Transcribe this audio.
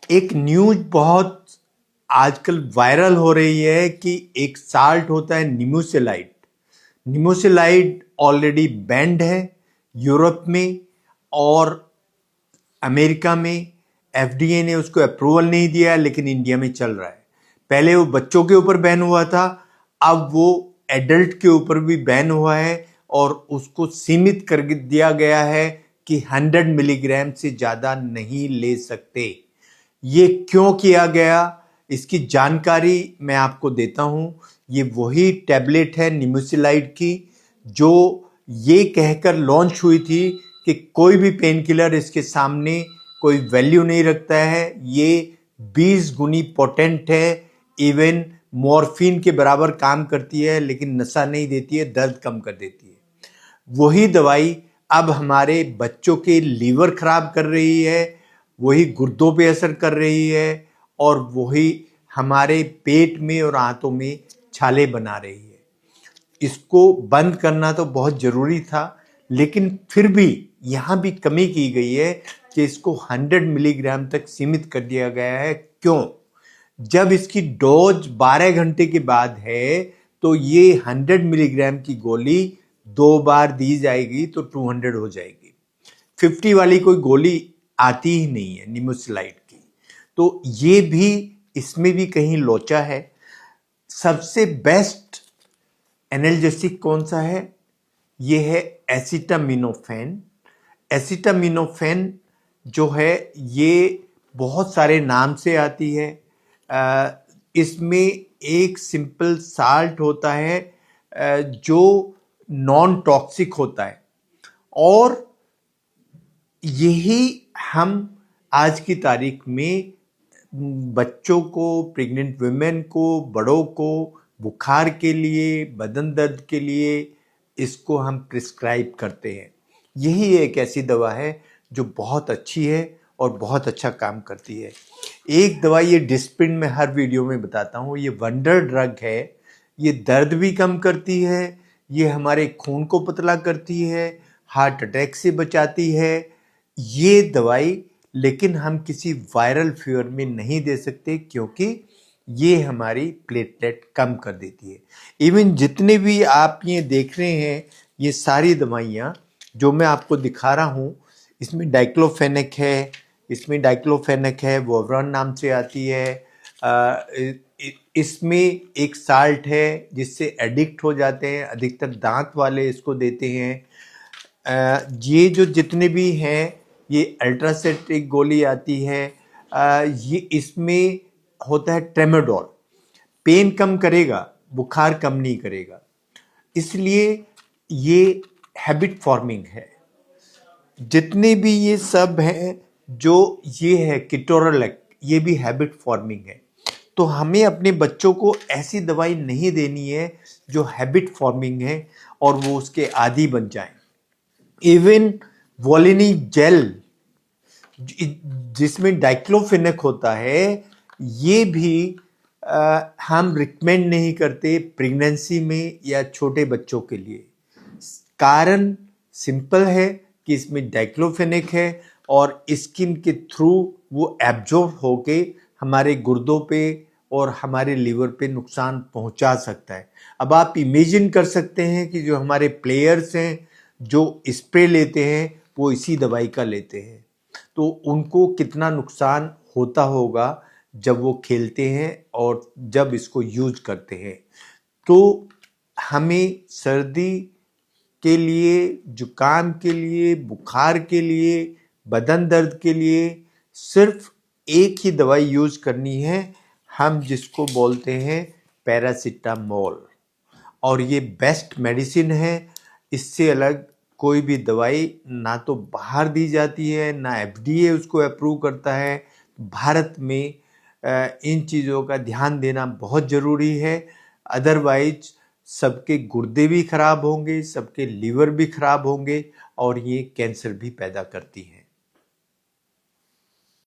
एक न्यूज बहुत आजकल वायरल हो रही है कि एक साल्ट होता है निमोसिलाइड। निमोसिलाइड ऑलरेडी बैंड है यूरोप में और अमेरिका में। एफडीए ने उसको अप्रूवल नहीं दिया, लेकिन इंडिया में चल रहा है। पहले वो बच्चों के ऊपर बैन हुआ था, अब वो एडल्ट के ऊपर भी बैन हुआ है और उसको सीमित कर दिया गया है कि 100 मिलीग्राम से ज़्यादा नहीं ले सकते। ये क्यों किया गया, इसकी जानकारी मैं आपको देता हूं। ये वही टैबलेट है निमोसिलाइड की जो ये कहकर लॉन्च हुई थी कि कोई भी पेन किलर इसके सामने कोई वैल्यू नहीं रखता है। ये 20 गुनी पोटेंट है, इवन मॉर्फिन के बराबर काम करती है, लेकिन नशा नहीं देती है, दर्द कम कर देती है। वही दवाई अब हमारे बच्चों के लीवर खराब कर रही है, वही गुर्दों पे असर कर रही है और वही हमारे पेट में और आंतों में छाले बना रही है। इसको बंद करना तो बहुत ज़रूरी था, लेकिन फिर भी यहाँ भी कमी की गई है कि इसको 100 मिलीग्राम तक सीमित कर दिया गया है। क्यों? जब इसकी डोज 12 घंटे के बाद है तो ये 100 मिलीग्राम की गोली 2 बार दी जाएगी तो 200 हो जाएगी। 50 वाली कोई गोली आती ही नहीं है निमोसिलाइड की। तो ये भी, इसमें भी कहीं लोचा है। सबसे बेस्ट एनाल्जेसिक कौन सा है? ये है एसिटामिनोफेन। एसिटामिनोफेन जो है ये बहुत सारे नाम से आती है। इसमें एक सिंपल साल्ट होता है जो नॉन टॉक्सिक होता है और यही हम आज की तारीख में बच्चों को, प्रेग्नेंट वुमेन को, बड़ों को बुखार के लिए, बदन दर्द के लिए इसको हम प्रिस्क्राइब करते हैं। यही एक ऐसी दवा है जो बहुत अच्छी है और बहुत अच्छा काम करती है। एक दवा ये डिस्प्रिन में हर वीडियो में बताता हूँ, ये वंडर ड्रग है। ये दर्द भी कम करती है, ये हमारे खून को पतला करती है, हार्ट अटैक से बचाती है ये दवाई। लेकिन हम किसी वायरल फीवर में नहीं दे सकते क्योंकि ये हमारी प्लेटलेट कम कर देती है। इवन जितने भी आप ये देख रहे हैं, ये सारी दवाइयाँ जो मैं आपको दिखा रहा हूँ, इसमें डाइक्लोफेनेक है, इसमें डाइक्लोफेनेक है, वोवरॉन नाम से आती है। इसमें एक साल्ट है जिससे एडिक्ट हो जाते हैं, अधिकतर दांत वाले इसको देते हैं। ये जो जितने भी हैं, ये अल्ट्रासेट एक गोली आती है। ये इसमें होता है ट्रेमाडोल, पेन कम करेगा, बुखार कम नहीं करेगा, इसलिए ये हैबिट फॉर्मिंग है। जितने भी ये सब हैं, जो ये है कीटोरालेक, ये भी हैबिट फॉर्मिंग है। तो हमें अपने बच्चों को ऐसी दवाई नहीं देनी है जो हैबिट फॉर्मिंग है और वो उसके आदी बन जाएं। इवन वोलिनी जेल जिसमें डाइक्लोफेनेक होता है, ये भी हम रिकमेंड नहीं करते प्रेगनेंसी में या छोटे बच्चों के लिए। कारण सिंपल है कि इसमें डाइक्लोफेनेक है और स्किन के थ्रू वो एब्जॉर्ब होके हमारे गुर्दों पे और हमारे लीवर पे नुकसान पहुंचा सकता है। अब आप इमेजिन कर सकते हैं कि जो हमारे प्लेयर्स हैं जो स्प्रे लेते हैं वो इसी दवाई का लेते हैं, तो उनको कितना नुकसान होता होगा जब वो खेलते हैं और जब इसको यूज करते हैं। तो हमें सर्दी के लिए, जुकाम के लिए, बुखार के लिए, बदन दर्द के लिए सिर्फ एक ही दवाई यूज करनी है, हम जिसको बोलते हैं पैरासिटामोल। और ये बेस्ट मेडिसिन है। इससे अलग कोई भी दवाई ना तो बाहर दी जाती है, ना एफडीए उसको अप्रूव करता है। भारत में इन चीज़ों का ध्यान देना बहुत ज़रूरी है, अदरवाइज सबके गुर्दे भी खराब होंगे, सबके लीवर भी खराब होंगे और ये कैंसर भी पैदा करती हैं।